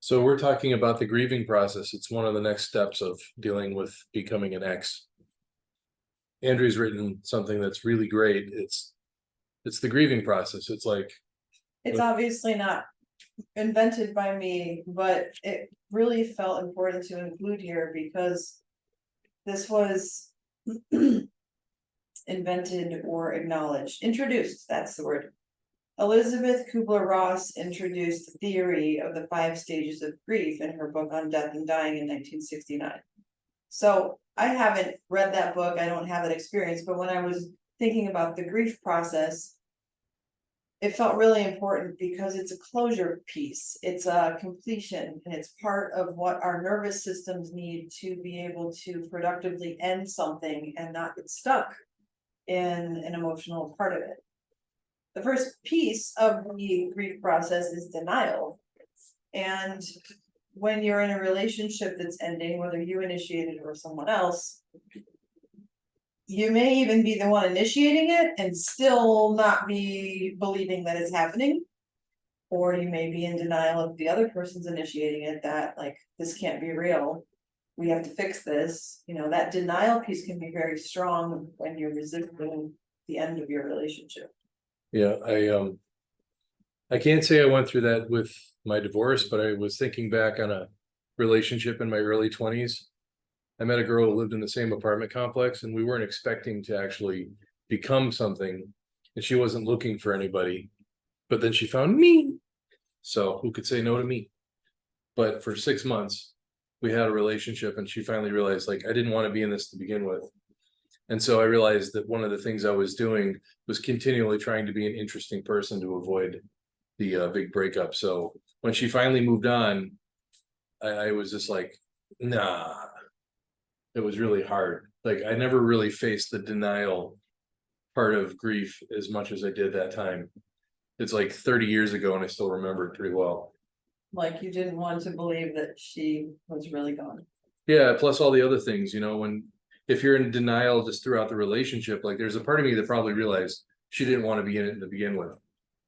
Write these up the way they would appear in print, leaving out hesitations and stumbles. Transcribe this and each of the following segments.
So we're talking about the grieving process. It's one of the next steps of dealing with becoming an ex. Andrea's written something that's really great. It's the grieving process. It's like, It's obviously not invented by me, but it really felt important to include here because this was invented or acknowledged, introduced, that's the word. Elizabeth Kubler-Ross introduced the theory of the 5 stages of grief in her book on death and dying in 1969. So I haven't read that book, I don't have that experience, but when I was thinking about the grief process, it felt really important because it's a closure piece, it's a completion, and it's part of what our nervous systems need to be able to productively end something and not get stuck in an emotional part of it. The first piece of the grief process is denial. And when you're in a relationship that's ending, whether you initiated or someone else, you may even be the one initiating it and still not be believing that it's happening. Or you may be in denial if the other person's initiating it, that like, this can't be real. We have to fix this. You know, that denial piece can be very strong when you're resisting the end of your relationship. yeah, I can't say I went through that with my divorce, but I was thinking back on a relationship in my early 20s. I met a girl who lived in the same apartment complex, and we weren't expecting to actually become something, and she wasn't looking for anybody, but then she found me. So who could say no to me? But for 6 months, we had a relationship, and she finally realized, like, I didn't want to be in this to begin with. And so I realized that one of the things I was doing was continually trying to be an interesting person to avoid the big breakup. So when she finally moved on, I was just like, nah. It was really hard. Like, I never really faced the denial part of grief as much as I did that time. It's like 30 years ago, and I still remember it pretty well. Like you didn't want to believe that she was really gone. Yeah, plus all the other things, if you're in denial just throughout the relationship, like there's a part of me that probably realized she didn't want to be in it to begin with.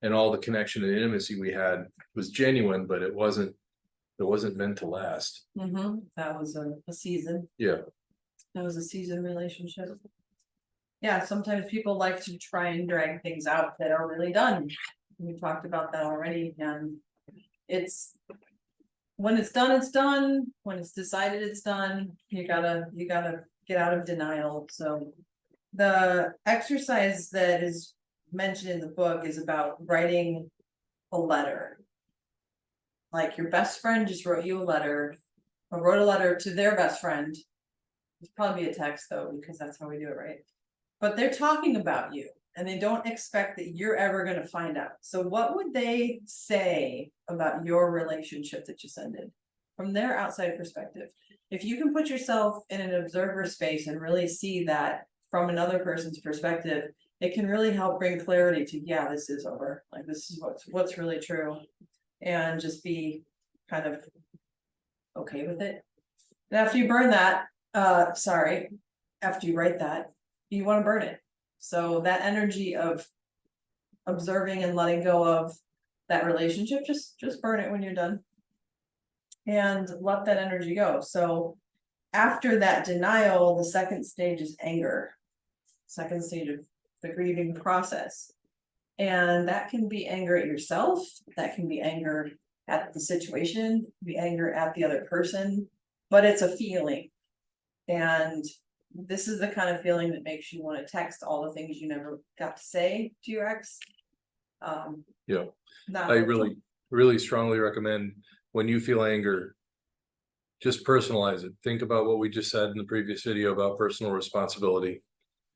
And all the connection and intimacy we had was genuine, but it wasn't meant to last. That was a season. Yeah. That was a season relationship. Yeah, sometimes people like to try and drag things out that are really done. We talked about that already, and it's when it's done, it's done. When it's decided, it's done. You gotta get out of denial. So the exercise that is mentioned in the book is about writing a letter. Like your best friend just wrote you a letter, or wrote a letter to their best friend. It's probably a text though, because that's how we do it, right? But they're talking about you and they don't expect that you're ever going to find out. So what would they say about your relationship that just ended from their outside perspective? If you can put yourself in an observer space and really see that from another person's perspective, it can really help bring clarity to, yeah, this is over. Like, this is what's really true, and just be kind of okay with it. And after you burn that, after you write that, you want to burn it. So that energy of observing and letting go of that relationship, just burn it when you're done and let that energy go. So after that denial, the second stage is anger. Second stage of the grieving process. And that can be anger at yourself, that can be anger at the situation, be anger at the other person, but it's a feeling. And this is the kind of feeling that makes you want to text all the things you never got to say to your ex. Yeah, I really strongly recommend, when you feel anger, just personalize it. Think about what we just said in the previous video about personal responsibility.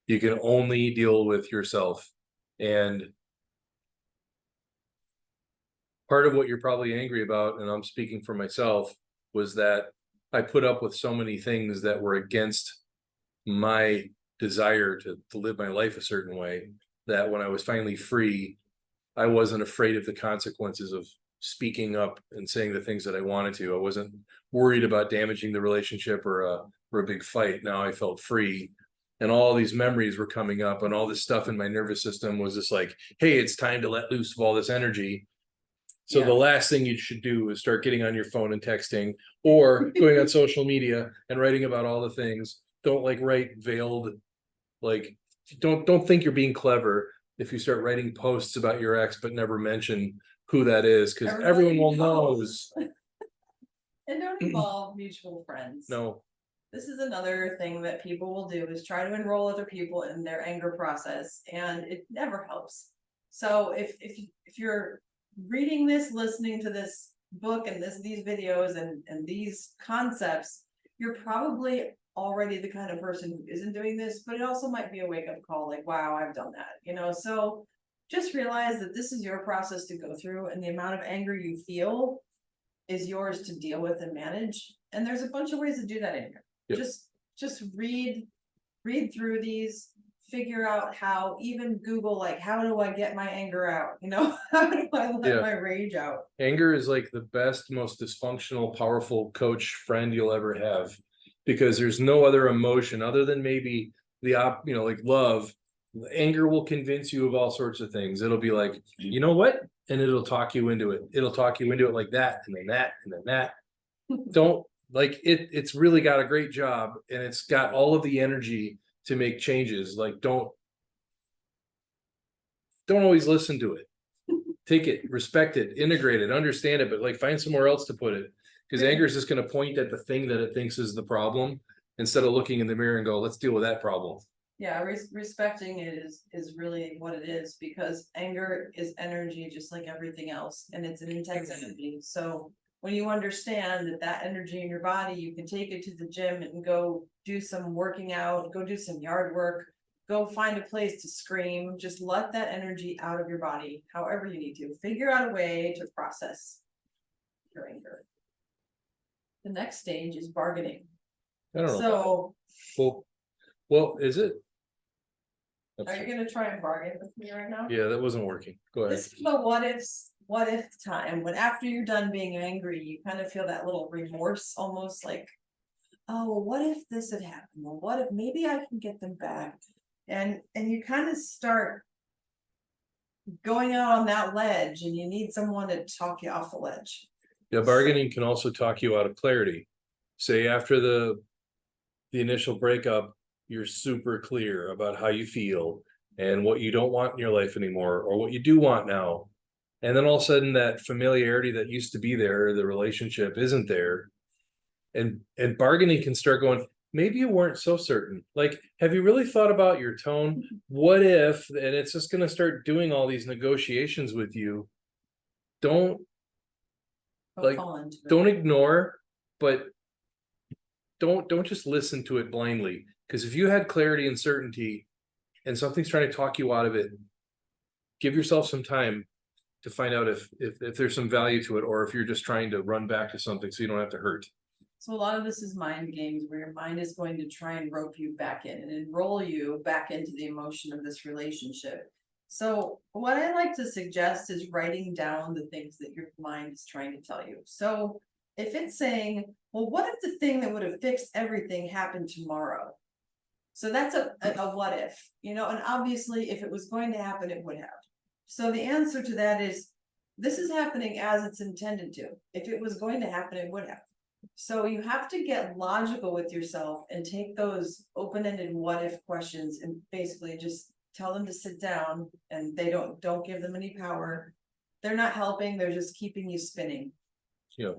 You can only deal with yourself. And part of what you're probably angry about, and I'm speaking for myself, was that I put up with so many things that were against my desire to live my life a certain way, that when I was finally free, I wasn't afraid of the consequences of speaking up and saying the things that I wanted to. I wasn't worried about damaging the relationship or a big fight. Now I felt free, and all these memories were coming up, and all this stuff in my nervous system was just like, hey, it's time to let loose of all this energy. So Yeah. the last thing you should do is start getting on your phone and texting or going on social media and writing about all the things. Don't like write veiled, like, don't think you're being clever if you start writing posts about your ex, but never mention who that is, because everyone will knows. And don't involve mutual friends. No, This is another thing that people will do, is try to enroll other people in their anger process, and it never helps. So if you're reading this, listening to this book and these videos and these concepts, you're probably already the kind of person who isn't doing this, but it also might be a wake-up call, like, wow, I've done that, you know. So just realize that this is your process to go through, and the amount of anger you feel is yours to deal with and manage. And there's a bunch of ways to do that in here. Yep. Just read through these, figure out how, even Google, like, how do I get my anger out? You know, how do I let my rage out? anger is like the best, most dysfunctional, powerful coach friend you'll ever have, because there's no other emotion other than maybe like love. Anger will convince you of all sorts of things. It'll be like, you know what? And it'll talk you into it. It'll talk you into it like that, and then that, and then that. Don't like it. It's really got a great job, and it's got all of the energy to make changes. Like, don't always listen to it. Take it, respect it, integrate it, understand it, but like find somewhere else to put it. Because anger is just going to point at the thing that it thinks is the problem, instead of looking in the mirror and go, let's deal with that problem. Yeah, respecting it is really what it is, because anger is energy just like everything else, and it's an intense energy. So when you understand that energy in your body, you can take it to the gym and go do some working out, go do some yard work, go find a place to scream, just let that energy out of your body, however you need to. Figure out a way to process your anger. The next stage is bargaining. I don't know. So, well, is it? are you gonna try and bargain with me right now? Yeah, that wasn't working. Go ahead. This is the what if time, when after you're done being angry, you kind of feel that little remorse, almost like, oh, well, what if this had happened? Well, what if maybe I can get them back? And you kind of start going out on that ledge, and you need someone to talk you off the ledge. Yeah, bargaining can also talk you out of clarity. Say after the initial breakup, you're super clear about how you feel and what you don't want in your life anymore, or what you do want now. And then all of a sudden that familiarity that used to be there, the relationship isn't there. And bargaining can start going, maybe you weren't so certain. Like, have you really thought about your tone? What if, and it's just going to start doing all these negotiations with you. Don't ignore, but don't just listen to it blindly. Because if you had clarity and certainty and something's trying to talk you out of it, give yourself some time to find out if there's some value to it, or if you're just trying to run back to something so you don't have to hurt. So a lot of this is mind games, where your mind is going to try and rope you back in and enroll you back into the emotion of this relationship. So what I like to suggest is writing down the things that your mind is trying to tell you. So if it's saying, well, what if the thing that would have fixed everything happened tomorrow? So that's a what if, you know, and obviously if it was going to happen, it would have. So the answer to that is, this is happening as it's intended to. If it was going to happen, it would have. So you have to get logical with yourself and take those open-ended what if questions and basically just tell them to sit down, and they don't give them any power. They're not helping, they're just keeping you spinning. Yeah.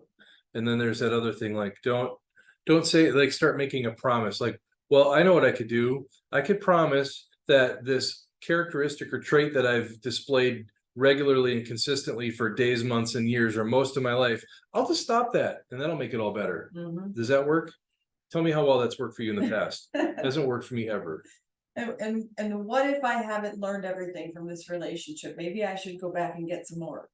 And then there's that other thing, like, don't say, like, start making a promise. Like, well, I know what I could do. I could promise that this characteristic or trait that I've displayed regularly and consistently for days, months, and years, or most of my life, I'll just stop that, and that'll make it all better. Does that work? Tell me how well that's worked for you in the past. It hasn't worked for me ever. And what if I haven't learned everything from this relationship? Maybe I should go back and get some more.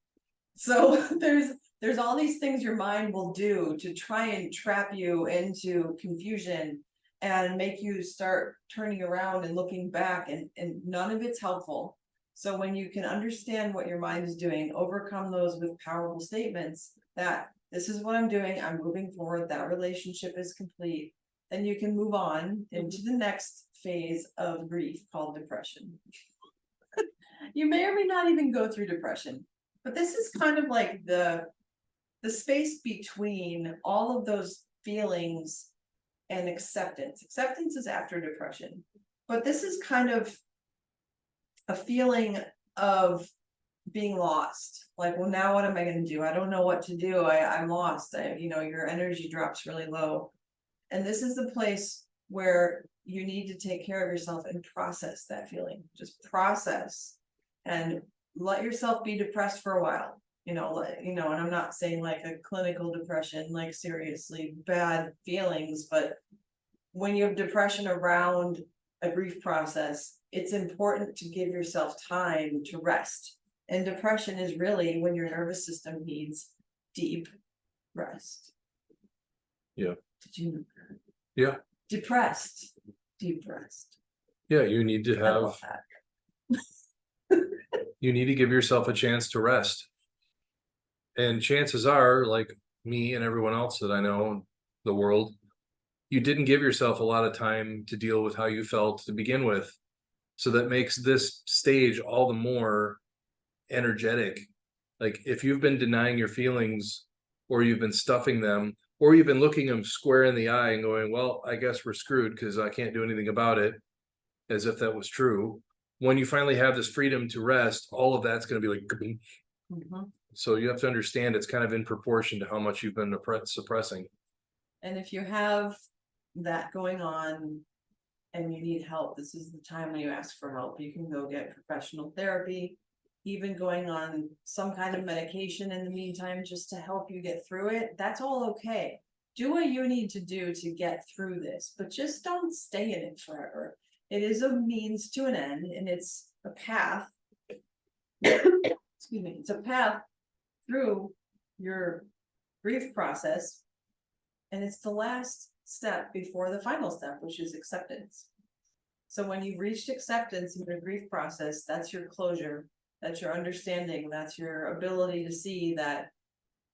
So there's all these things your mind will do to try and trap you into confusion and make you start turning around and looking back, and none of it's helpful. So when you can understand what your mind is doing, overcome those with powerful statements that this is what I'm doing, I'm moving forward, that relationship is complete, then you can move on into the next phase of grief called depression. You may or may not even go through depression. But this is kind of like the space between all of those feelings and acceptance. Acceptance is after depression, but this is kind of a feeling of being lost. Like, well, now what am I going to do? I don't know what to do. I'm lost. Your energy drops really low. And this is the place where you need to take care of yourself and process that feeling. Just process and let yourself be depressed for a while. And I'm not saying like a clinical depression, like seriously bad feelings, but when you have depression around a grief process, it's important to give yourself time to rest. And depression is really when your nervous system needs deep rest. Yeah. Did you know that? Yeah. Depressed, deep rest. Yeah, you need to I have, love that. you need to give yourself a chance to rest. And chances are, like me and everyone else that I know in the world, you didn't give yourself a lot of time to deal with how you felt to begin with. So that makes this stage all the more energetic. Like if you've been denying your feelings, or you've been stuffing them, or you've been looking them square in the eye and going, well, I guess we're screwed because I can't do anything about it, as if that was true. When you finally have this freedom to rest, all of that's going to be like, Mhm. so you have to understand it's kind of in proportion to how much you've been suppressing. And if you have that going on and you need help, this is the time when you ask for help. You can go get professional therapy, even going on some kind of medication in the meantime, just to help you get through it. That's all okay. Do what you need to do to get through this, but just don't stay in it forever. It is a means to an end, and it's a path. Excuse me, it's a path through your grief process. And it's the last step before the final step, which is acceptance. So when you've reached acceptance in your grief process, that's your closure, that's your understanding, that's your ability to see that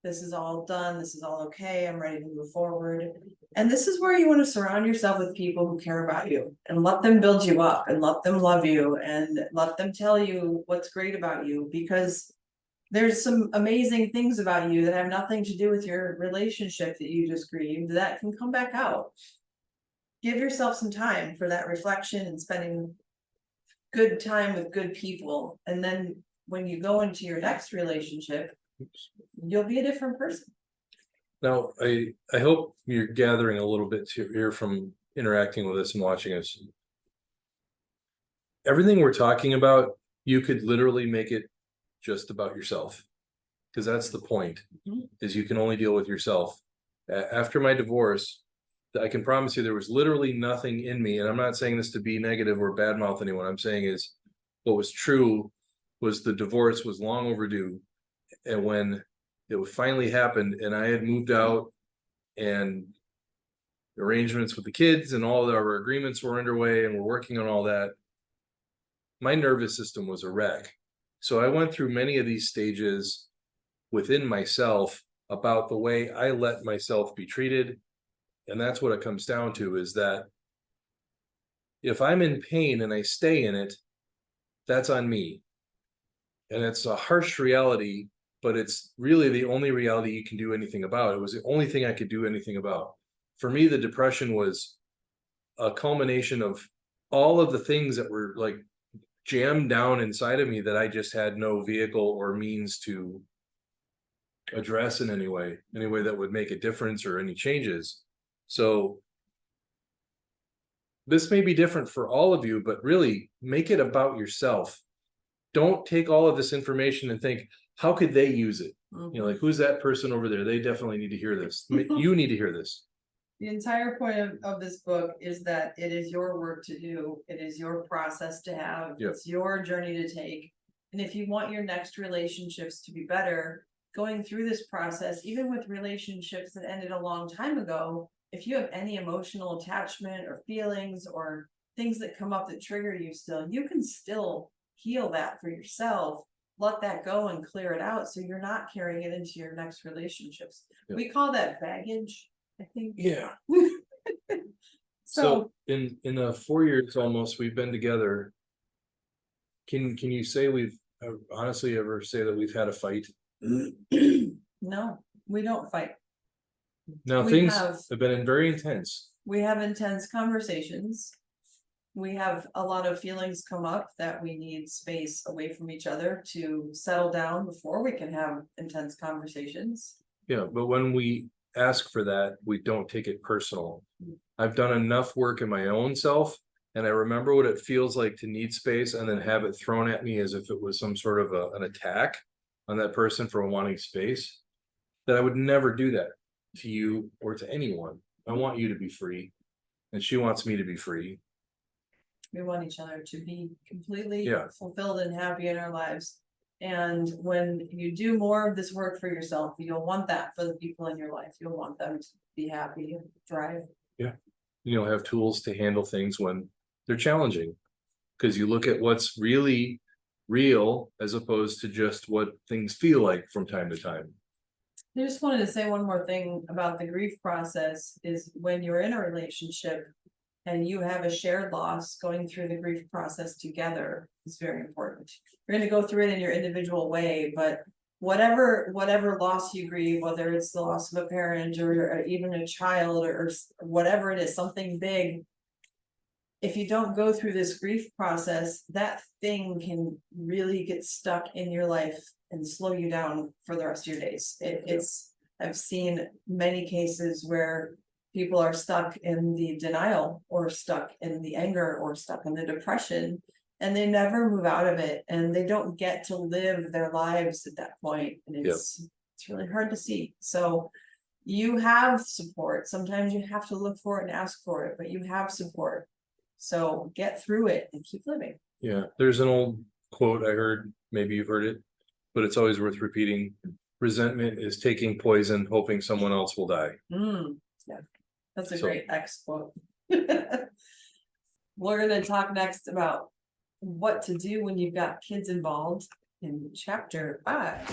this is all done, this is all okay, I'm ready to move forward. And this is where you want to surround yourself with people who care about you and let them build you up and let them love you and let them tell you what's great about you, because there's some amazing things about you that have nothing to do with your relationship that you just grieved that can come back out. Give yourself some time for that reflection and spending good time with good people. And then when you go into your next relationship, you'll be a different person. Now, I hope you're gathering a little bit here from interacting with us and watching us. Everything we're talking about, you could literally make it just about yourself, because that's the point. Is you can only deal with yourself. After my divorce, I can promise you there was literally nothing in me, and I'm not saying this to be negative or badmouth anyone. I'm saying is what was true was the divorce was long overdue, and when it finally happened and I had moved out and arrangements with the kids and all of our agreements were underway and we're working on all that, my nervous system was a wreck. So I went through many of these stages within myself about the way I let myself be treated. And that's what it comes down to, is that if I'm in pain and I stay in it, that's on me. And it's a harsh reality, but it's really the only reality you can do anything about. It was the only thing I could do anything about. For me, the depression was a culmination of all of the things that were like jammed down inside of me that I just had no vehicle or means to address in any way that would make a difference or any changes. So this may be different for all of you, but really make it about yourself. Don't take all of this information and think, how could they use it? You know, like, who's that person over there? They definitely need to hear this. You need to hear this. The entire point of this book is that it is your work to do. It is your process to have. Yep. It's your journey to take. And if you want your next relationships to be better, going through this process, even with relationships that ended a long time ago, if you have any emotional attachment or feelings or things that come up that trigger you still, you can still heal that for yourself, let that go and clear it out so you're not carrying it into your next relationships. Yep. We call that baggage, I think. Yeah. So in 4 years almost we've been together. Can you say we've honestly ever say that we've had a fight. No, we don't fight. Now, We things have- have been very intense. We have intense conversations. We have a lot of feelings come up that we need space away from each other to settle down before we can have intense conversations. Yeah, but when we ask for that, we don't take it personal. I've done enough work in my own self, and I remember what it feels like to need space and then have it thrown at me as if it was some sort of an attack on that person for wanting space. That I would never do that to you or to anyone. I want you to be free, and she wants me to be free. We want each other to be completely Yeah. fulfilled and happy in our lives. And when you do more of this work for yourself, you'll want that for the people in your life. You'll want them to be happy and thrive. You know, have tools to handle things when they're challenging. Because you look at what's really real as opposed to just what things feel like from time to time. I just wanted to say one more thing about the grief process is when you're in a relationship and you have a shared loss, going through the grief process together is very important. You're gonna go through it in your individual way, but whatever loss you grieve, whether it's the loss of a parent or even a child or whatever it is, something big. If you don't go through this grief process, that thing can really get stuck in your life and slow you down for the rest of your days. I've seen many cases where people are stuck in the denial or stuck in the anger or stuck in the depression, and they never move out of it, and they don't get to live their lives at that point. And it's really hard to see. So you have support. Sometimes you have to look for it and ask for it, but you have support. So get through it and keep living. Yeah, there's an old quote I heard, maybe you've heard it, but it's always worth repeating. Resentment is taking poison, hoping someone else will die. Yeah, that's a So- great X quote. We're gonna talk next about what to do when you've got kids involved in chapter 5.